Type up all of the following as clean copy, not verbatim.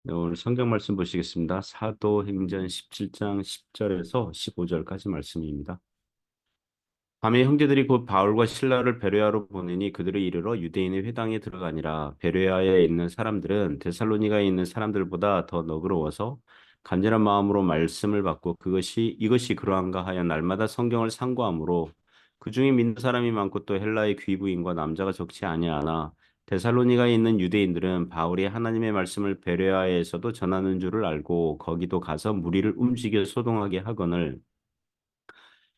네, 오늘 성경 말씀 보시겠습니다. 사도행전 17장 10절에서 15절까지 말씀입니다. 밤에 형제들이 곧 바울과 실라를 베레아로 보내니 그들을 이르러 유대인의 회당에 들어가니라. 베레아에 있는 사람들은 데살로니가에 있는 사람들보다 더 너그러워서 간절한 마음으로 말씀을 받고 이것이 그러한가 하여 날마다 성경을 상고하므로 그 중에 믿는 사람이 많고 또 헬라의 귀부인과 남자가 적지 아니하나 데살로니가에 있는 유대인들은 바울이 하나님의 말씀을 베레아에서도 전하는 줄을 알고 거기도 가서 무리를 움직여 소동하게 하거늘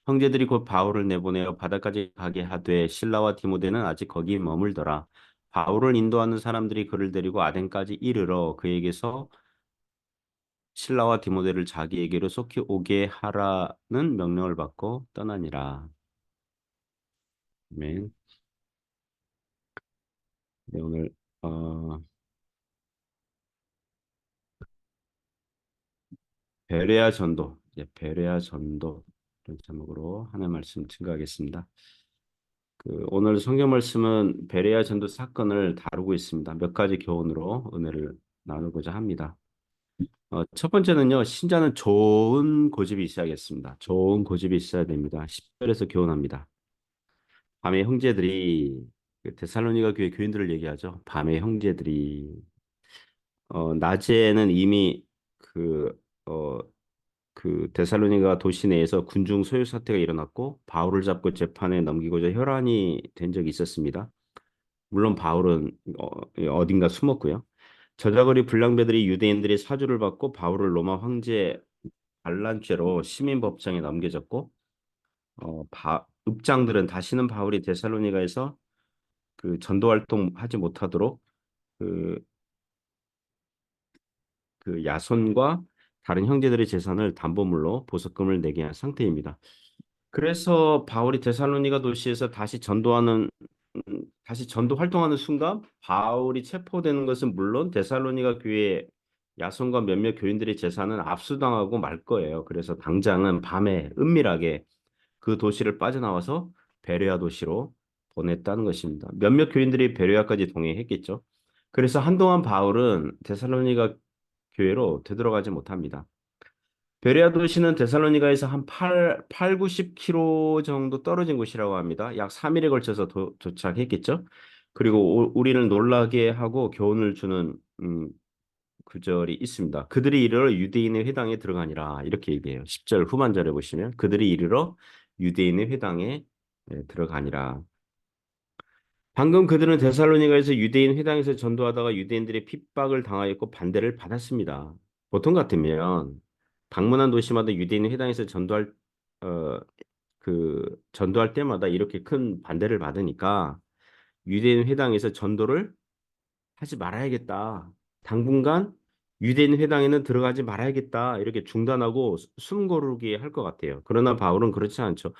형제들이 곧 바울을 내보내어 바다까지 가게 하되 실라와 디모데는 아직 거기 머물더라. 바울을 인도하는 사람들이 그를 데리고 아덴까지 이르러 그에게서 실라와 디모데를 자기에게로 속히 오게 하라는 명령을 받고 떠나니라. 아멘. 네, 오늘 베레아 전도, 베레아 전도 이런 제목으로 하나님 말씀 증거하겠습니다. 오늘 성경 말씀은 베레아 전도 사건을 다루고 있습니다. 몇 가지 교훈으로 은혜를 나누고자 합니다. 첫 번째는요, 신자는 좋은 고집이 있어야겠습니다. 좋은 고집이 있어야 됩니다. 10절에서 교훈합니다. 밤에 형제들이, 데살로니가 교회 교인들을 얘기하죠. 밤에 형제들이, 낮에는 이미 그, 어, 그 데살로니가 도시 내에서 군중 소요 사태가 일어났고, 바울을 잡고 재판에 넘기고자 혈안이 된 적이 있었습니다. 물론 바울은 어딘가 숨었고요. 저자거리 불량배들이 유대인들의 사주를 받고 바울을 로마 황제 반란죄로 시민법정에 넘겨졌고 읍장들은 다시는 바울이 데살로니가에서 그 전도 활동하지 못하도록 그, 그 야손과 다른 형제들의 재산을 담보물로 보석금을 내게 한 상태입니다. 그래서 바울이 데살로니가 도시에서 다시 전도 활동하는 순간 바울이 체포되는 것은 물론 데살로니가 교회 야손과 몇몇 교인들의 재산은 압수당하고 말 거예요. 그래서 당장은 밤에 은밀하게 그 도시를 빠져나와서 베레아 도시로 보냈다는 것입니다. 몇몇 교인들이 베레아까지 동행했겠죠. 그래서 한동안 바울은 데살로니가 교회로 되돌아가지 못합니다. 베레아 도시는 데살로니가에서 한 90km 정도 떨어진 곳이라고 합니다. 약 3일에 걸쳐서 도착했겠죠. 그리고 우리를 놀라게 하고 교훈을 주는 구절이 있습니다. 그들이 이르러 유대인의 회당에 들어가니라 이렇게 얘기해요. 10절 후반절에 보시면 그들이 이르러 유대인의 회당에 들어가니라. 방금 그들은 데살로니가에서 유대인 회당에서 전도하다가 유대인들의 핍박을 당하였고 반대를 받았습니다. 보통 같으면 방문한 도시마다 유대인 회당에서 어, 전도할 때마다 이렇게 큰 반대를 받으니까 유대인 회당에서 전도를 하지 말아야겠다. 당분간 유대인 회당에는 들어가지 말아야겠다. 이렇게 중단하고 숨 고르게 할 것 같아요. 그러나 바울은 그렇지 않죠.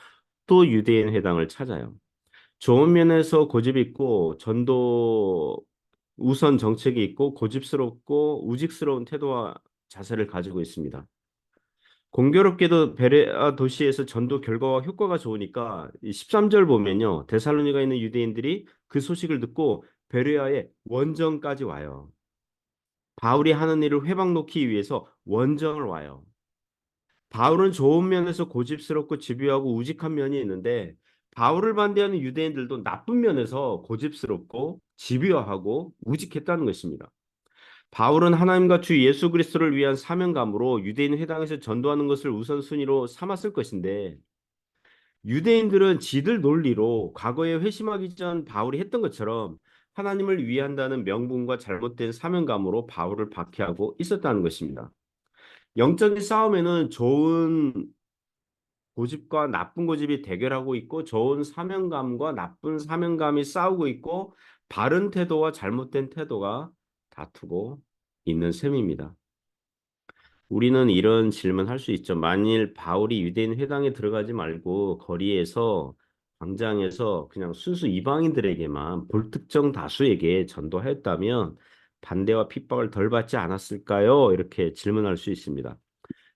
또 유대인 회당을 찾아요. 좋은 면에서 고집 있고 전도 우선 정책이 있고 고집스럽고 우직스러운 태도와 자세를 가지고 있습니다. 공교롭게도 베레아 도시에서 전도 결과와 효과가 좋으니까 이 13절 보면요. 데살로니가에 있는 유대인들이 그 소식을 듣고 베레아의 원정까지 와요. 바울이 하는 일을 회방 놓기 위해서 원정을 와요. 바울은 좋은 면에서 고집스럽고 집요하고 우직한 면이 있는데 바울을 반대하는 유대인들도 나쁜 면에서 고집스럽고 집요하고 우직했다는 것입니다. 바울은 하나님과 주 예수 그리스도를 위한 사명감으로 유대인 회당에서 전도하는 것을 우선순위로 삼았을 것인데 유대인들은 지들 논리로 과거에 회심하기 전 바울이 했던 것처럼 하나님을 위한다는 명분과 잘못된 사명감으로 바울을 박해하고 있었다는 것입니다. 영적인 싸움에는 좋은 고집과 나쁜 고집이 대결하고 있고 좋은 사명감과 나쁜 사명감이 싸우고 있고 바른 태도와 잘못된 태도가 다투고 있는 셈입니다. 우리는 이런 질문할 수 있죠. 만일 바울이 유대인 회당에 들어가지 말고 거리에서 광장에서 그냥 순수 이방인들에게만 불특정 다수에게 전도하였다면 반대와 핍박을 덜 받지 않았을까요? 이렇게 질문할 수 있습니다.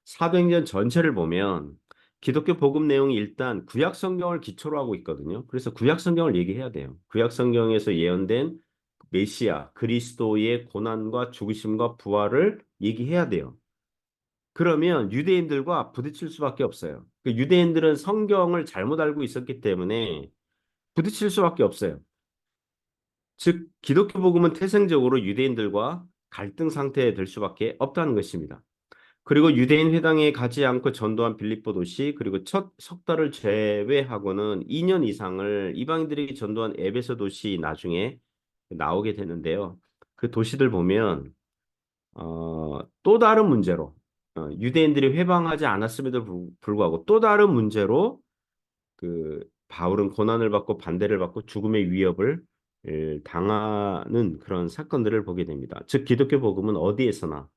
사도행전 전체를 보면 기독교 복음 내용이 일단 구약 성경을 기초로 하고 있거든요. 그래서 구약 성경을 얘기해야 돼요. 구약 성경에서 예언된 메시아 그리스도의 고난과 죽으심과 부활을 얘기해야 돼요. 그러면 유대인들과 부딪힐 수밖에 없어요. 그 유대인들은 성경을 잘못 알고 있었기 때문에 부딪힐 수밖에 없어요. 즉 기독교 복음은 태생적으로 유대인들과 갈등 상태에 들 수밖에 없다는 것입니다. 그리고 유대인 회당에 가지 않고 전도한 빌립보 도시 그리고 첫 석 달을 제외하고는 2년 이상을 이방인들에게 전도한 에베소 도시 나중에 나오게 되는데요. 그 도시들 보면 또 다른 문제로 유대인들이 회방하지 않았음에도 불구하고 또 다른 문제로 그 바울은 고난을 받고 반대를 받고 죽음의 위협을 당하는 그런 사건들을 보게 됩니다. 즉 기독교 복음은 어디에서나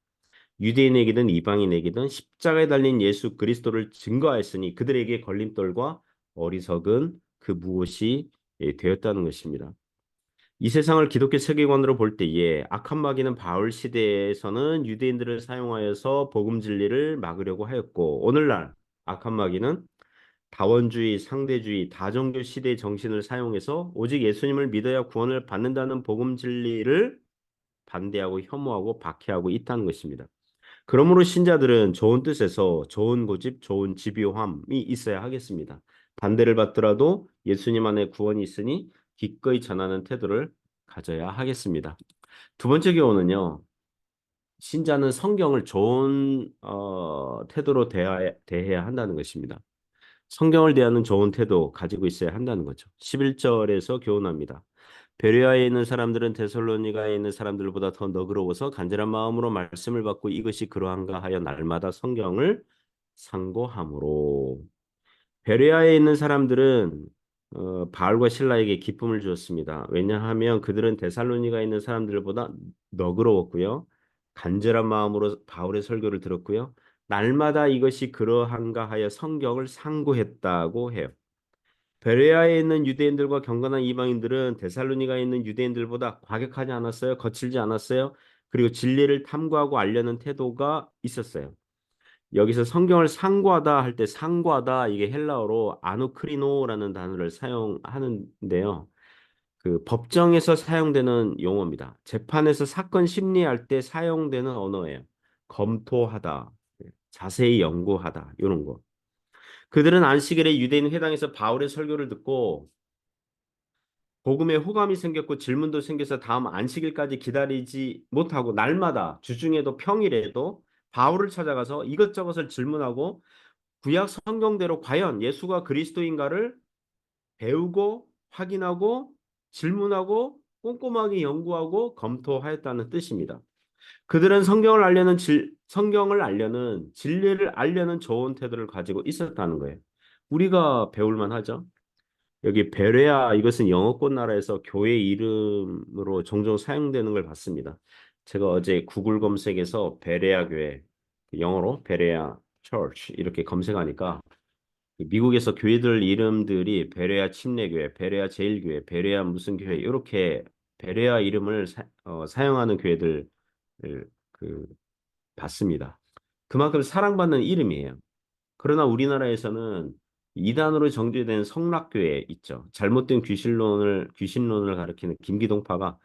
유대인에게든 이방인에게든 십자가에 달린 예수 그리스도를 증거하였으니 그들에게 걸림돌과 어리석은 그 무엇이 되었다는 것입니다. 이 세상을 기독교 세계관으로 볼 때에 악한 마귀는 바울 시대에서는 유대인들을 사용하여서 복음 진리를 막으려고 하였고 오늘날 악한 마귀는 다원주의, 상대주의, 다종교 시대의 정신을 사용해서 오직 예수님을 믿어야 구원을 받는다는 복음 진리를 반대하고 혐오하고 박해하고 있다는 것입니다. 그러므로 신자들은 좋은 뜻에서 좋은 고집, 좋은 집요함이 있어야 하겠습니다. 반대를 받더라도 예수님 안에 구원이 있으니 기꺼이 전하는 태도를 가져야 하겠습니다. 두 번째 교훈은요. 신자는 성경을 좋은 태도로 대해야 한다는 것입니다. 성경을 대하는 좋은 태도 가지고 있어야 한다는 거죠. 11절에서 교훈합니다. 베레아에 있는 사람들은 데살로니가에 있는 사람들보다 더 너그러워서 간절한 마음으로 말씀을 받고 이것이 그러한가 하여 날마다 성경을 상고함으로 베레아에 있는 사람들은 바울과 실라에게 기쁨을 주었습니다. 왜냐하면 그들은 데살로니가에 있는 사람들보다 너그러웠고요. 간절한 마음으로 바울의 설교를 들었고요. 날마다 이것이 그러한가 하여 성경을 상고했다고 해요. 베레아에 있는 유대인들과 경건한 이방인들은 데살로니가에 있는 유대인들보다 과격하지 않았어요. 거칠지 않았어요. 그리고 진리를 탐구하고 알려는 태도가 있었어요. 여기서 성경을 상고하다 할 때 상고하다 이게 헬라어로 아누크리노라는 단어를 사용하는데요. 그 법정에서 사용되는 용어입니다. 재판에서 사건 심리할 때 사용되는 언어예요. 검토하다, 자세히 연구하다 이런 거. 그들은 안식일에 유대인 회당에서 바울의 설교를 듣고 복음에 호감이 생겼고 질문도 생겨서 다음 안식일까지 기다리지 못하고 날마다 주중에도 평일에도 바울을 찾아가서 이것저것을 질문하고 구약 성경대로 과연 예수가 그리스도인가를 배우고 확인하고 질문하고 꼼꼼하게 연구하고 검토하였다는 뜻입니다. 그들은 성경을 알려는 진리를 알려는 좋은 태도를 가지고 있었다는 거예요. 우리가 배울 만하죠. 여기 베레아 이것은 영어권 나라에서 교회 이름으로 종종 사용되는 걸 봤습니다. 제가 어제 구글 검색에서 베레아 교회 영어로 베레아 처치 이렇게 검색하니까 미국에서 교회들 이름들이 베레아 침례교회, 베레아 제일교회, 베레아 무슨 교회 이렇게 베레아 이름을 사용하는 교회들 그 봤습니다. 그만큼 사랑받는 이름이에요. 그러나 우리나라에서는 이단으로 정죄된 성락교회 있죠. 잘못된 귀신론을 가리키는 김기동파가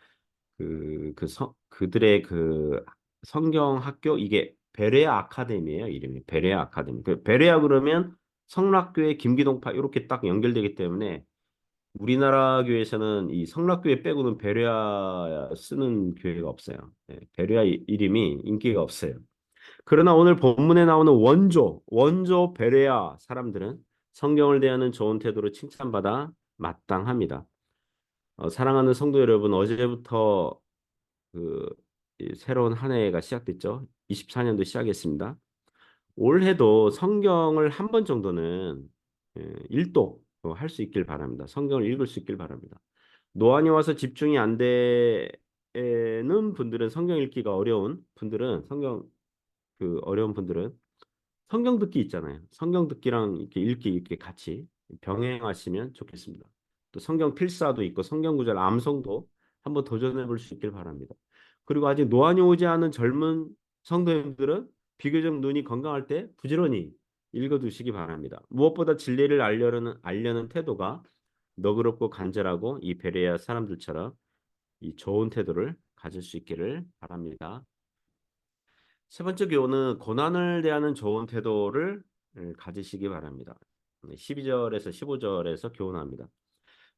그들의 그 성경 학교 이게 베레아 아카데미예요. 이름이 베레아 아카데미. 그 베레아 그러면 성락교회 김기동파 이렇게 딱 연결되기 때문에 우리나라 교회에서는 이 성락교회 빼고는 베레아 쓰는 교회가 없어요. 베레아 이름이 인기가 없어요. 그러나 오늘 본문에 나오는 원조 베레아 사람들은 성경을 대하는 좋은 태도로 칭찬받아 마땅합니다. 사랑하는 성도 여러분, 어제부터 이 새로운 한 해가 시작됐죠. 24년도 시작했습니다. 올해도 성경을 한 번 정도는 일독 할 수 있길 바랍니다. 성경을 읽을 수 있길 바랍니다. 노안이 와서 집중이 안 되는 분들은 성경 읽기가 어려운 분들은 어려운 분들은 성경 듣기 있잖아요. 성경 듣기랑 이렇게 읽기 이렇게 같이 병행하시면 좋겠습니다. 또 성경 필사도 있고 성경 구절 암송도 한번 도전해 볼 수 있길 바랍니다. 그리고 아직 노안이 오지 않은 젊은 성도님들은 비교적 눈이 건강할 때 부지런히 읽어두시기 바랍니다. 무엇보다 진리를 알려는 태도가 너그럽고 간절하고 이 베레아 사람들처럼 이 좋은 태도를 가질 수 있기를 바랍니다. 세 번째 교훈은 고난을 대하는 좋은 태도를 가지시기 바랍니다. 12절에서 15절에서 교훈합니다.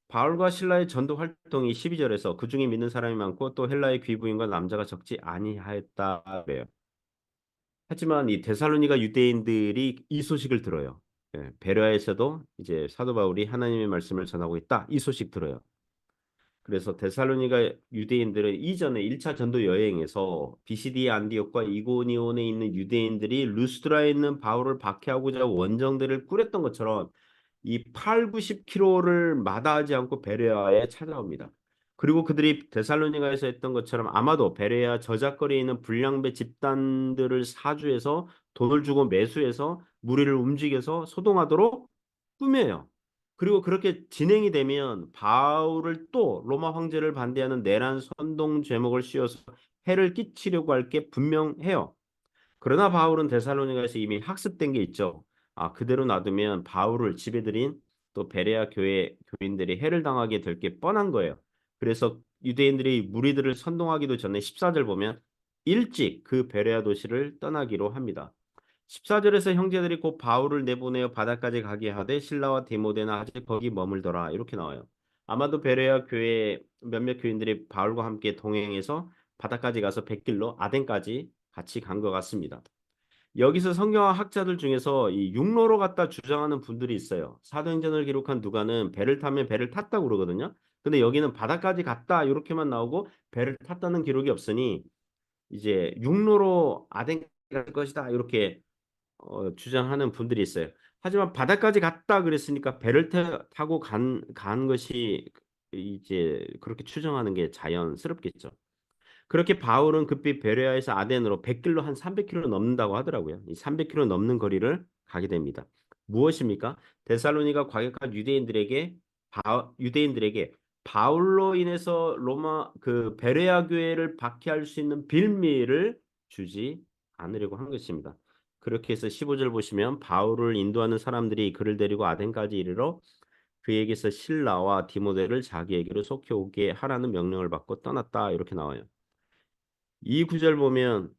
바울과 신라의 전도 활동이 12절에서 그중에 믿는 사람이 많고 또 헬라의 귀부인과 남자가 적지 아니하였다 그래요. 하지만 이 데살로니가 유대인들이 이 소식을 들어요. 베레아에서도 이제 사도 바울이 하나님의 말씀을 전하고 있다. 이 소식 들어요. 그래서 데살로니가 유대인들은 이전에 1차 전도 여행에서 비시디 안디옥과 이고니온에 있는 유대인들이 루스드라에 있는 바울을 박해하고자 원정대를 꾸렸던 것처럼 이 8, 90km를 마다하지 않고 베레아에 찾아옵니다. 그리고 그들이 데살로니가에서 했던 것처럼 아마도 베레아 저작거리에 있는 불량배 집단들을 사주해서 돈을 주고 매수해서 무리를 움직여서 소동하도록 꾸며요. 그리고 그렇게 진행이 되면 바울을 또 로마 황제를 반대하는 내란 선동 죄목을 씌워서 해를 끼치려고 할 게 분명해요. 그러나 바울은 데살로니가에서 이미 학습된 게 있죠. 그대로 놔두면 바울을 지배들인 또 베레아 교회 교인들이 해를 당하게 될 게 뻔한 거예요. 그래서 유대인들이 무리들을 선동하기도 전에 14절 보면 일찍 그 베레아 도시를 떠나기로 합니다. 14절에서 형제들이 곧 바울을 내보내어 바다까지 가게 하되 실라와 디모데는 아직 거기 머물더라 이렇게 나와요. 아마도 베레아 교회 몇몇 교인들이 바울과 함께 동행해서 바다까지 가서 백길로 아덴까지 같이 간 것 같습니다. 여기서 성경학 학자들 중에서 이 육로로 갔다 주장하는 분들이 있어요. 사도행전을 기록한 누가는 배를 타면 배를 탔다고 그러거든요. 근데 여기는 바다까지 갔다 이렇게만 나오고 배를 탔다는 기록이 없으니 이제 육로로 아덴 갈 것이다 이렇게 주장하는 분들이 있어요. 하지만 바다까지 갔다 그랬으니까 배를 타고 간 것이 이제 그렇게 추정하는 게 자연스럽겠죠. 그렇게 바울은 급히 베레아에서 아덴으로 백길로 한 300km 넘는다고 하더라고요. 이 300km 넘는 거리를 가게 됩니다. 무엇입니까? 데살로니가 과격한 유대인들에게 바울로 인해서 로마 그 베레아 교회를 박해할 수 있는 빌미를 주지 않으려고 한 것입니다. 그렇게 해서 15절 보시면 바울을 인도하는 사람들이 그를 데리고 아덴까지 이르러 그에게서 실라와 디모데를 자기에게로 속히 오게 하라는 명령을 받고 떠났다 이렇게 나와요. 이 구절 보면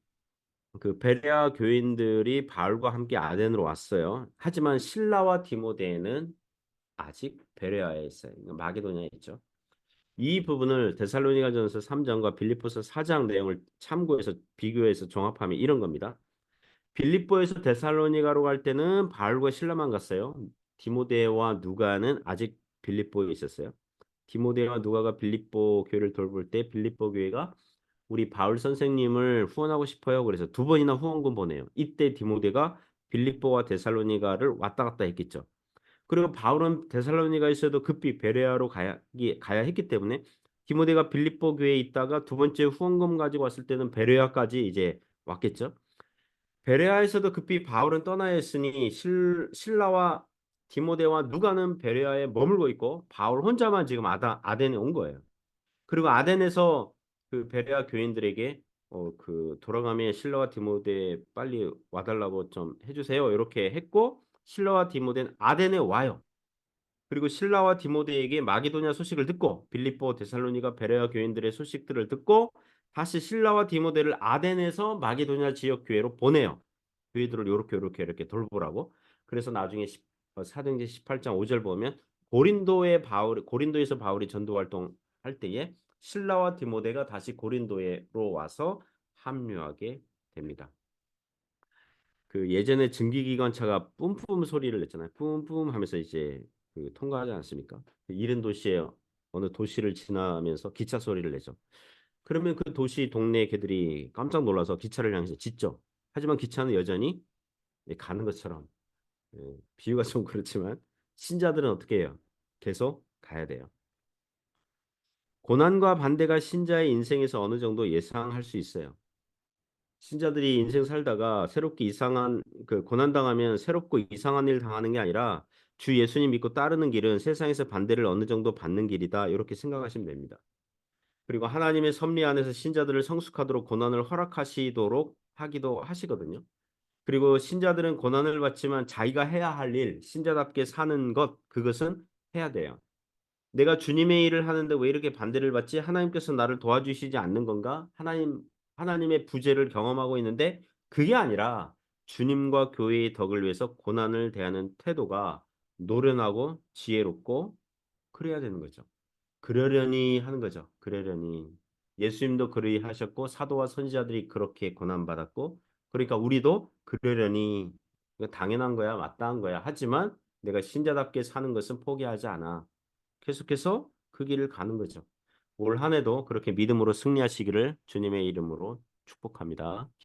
그 베레아 교인들이 바울과 함께 아덴으로 왔어요. 하지만 실라와 디모데는 아직 베레아에 있어요. 마게도냐에 있죠. 이 부분을 데살로니가전서 3장과 빌립보서 4장 내용을 참고해서 비교해서 종합하면 이런 겁니다. 빌립보에서 데살로니가로 갈 때는 바울과 실라만 갔어요. 디모데와 누가는 아직 빌립보에 있었어요. 디모데와 누가가 빌립보 교회를 돌볼 때 빌립보 교회가 우리 바울 선생님을 후원하고 싶어요. 그래서 두 번이나 후원금 보내요. 이때 디모데가 빌립보와 데살로니가를 왔다 갔다 했겠죠. 그리고 바울은 데살로니가에서도 급히 베레아로 가야 했기 때문에 디모데가 빌립보 교회에 있다가 두 번째 후원금 가지고 왔을 때는 베레아까지 이제 왔겠죠. 베레아에서도 급히 바울은 떠나야 했으니 실라와 디모데와 누가는 베레아에 머물고 있고 바울 혼자만 지금 아덴에 온 거예요. 그리고 아덴에서 그 베레아 교인들에게 그 돌아가면 실라와 디모데 빨리 와달라고 좀 해주세요. 이렇게 했고 실라와 디모데는 아덴에 와요. 그리고 실라와 디모데에게 마게도냐 소식을 듣고 빌립보, 데살로니가, 베레아 교인들의 소식들을 듣고 다시 실라와 디모데를 아덴에서 마게도냐 지역 교회로 보내요. 교회들을 이렇게 돌보라고. 그래서 나중에 사도행전 18장 5절 보면 고린도에서 바울이 전도 활동할 때에 실라와 디모데가 다시 고린도로 와서 합류하게 됩니다. 그 예전에 증기기관차가 뿜뿜 소리를 냈잖아요. 뿜뿜 하면서 이제 그 통과하지 않습니까? 그 이른 도시에 어느 도시를 지나면서 기차 소리를 내죠. 그러면 그 도시 동네 개들이 깜짝 놀라서 기차를 향해서 짖죠. 하지만 기차는 여전히 가는 것처럼 비유가 좀 그렇지만 신자들은 어떻게 해요? 계속 가야 돼요. 고난과 반대가 신자의 인생에서 어느 정도 예상할 수 있어요. 신자들이 인생 살다가 새롭게 이상한 그 고난 당하면 새롭고 이상한 일 당하는 게 아니라 주 예수님 믿고 따르는 길은 세상에서 반대를 어느 정도 받는 길이다. 이렇게 생각하시면 됩니다. 그리고 하나님의 섭리 안에서 신자들을 성숙하도록 고난을 허락하시도록 하기도 하시거든요. 그리고 신자들은 고난을 받지만 자기가 해야 할 일, 신자답게 사는 것, 그것은 해야 돼요. 내가 주님의 일을 하는데 왜 이렇게 반대를 받지? 하나님께서 나를 도와주시지 않는 건가? 하나님의 부재를 경험하고 있는데 그게 아니라 주님과 교회의 덕을 위해서 고난을 대하는 태도가 노련하고 지혜롭고 그래야 되는 거죠. 그러려니 하는 거죠. 그러려니. 예수님도 그리하셨고 사도와 선지자들이 그렇게 고난받았고 그러니까 우리도 그러려니 이거 당연한 거야, 마땅한 거야. 하지만 내가 신자답게 사는 것은 포기하지 않아. 계속해서 그 길을 가는 거죠. 올 한 해도 그렇게 믿음으로 승리하시기를 주님의 이름으로 축복합니다.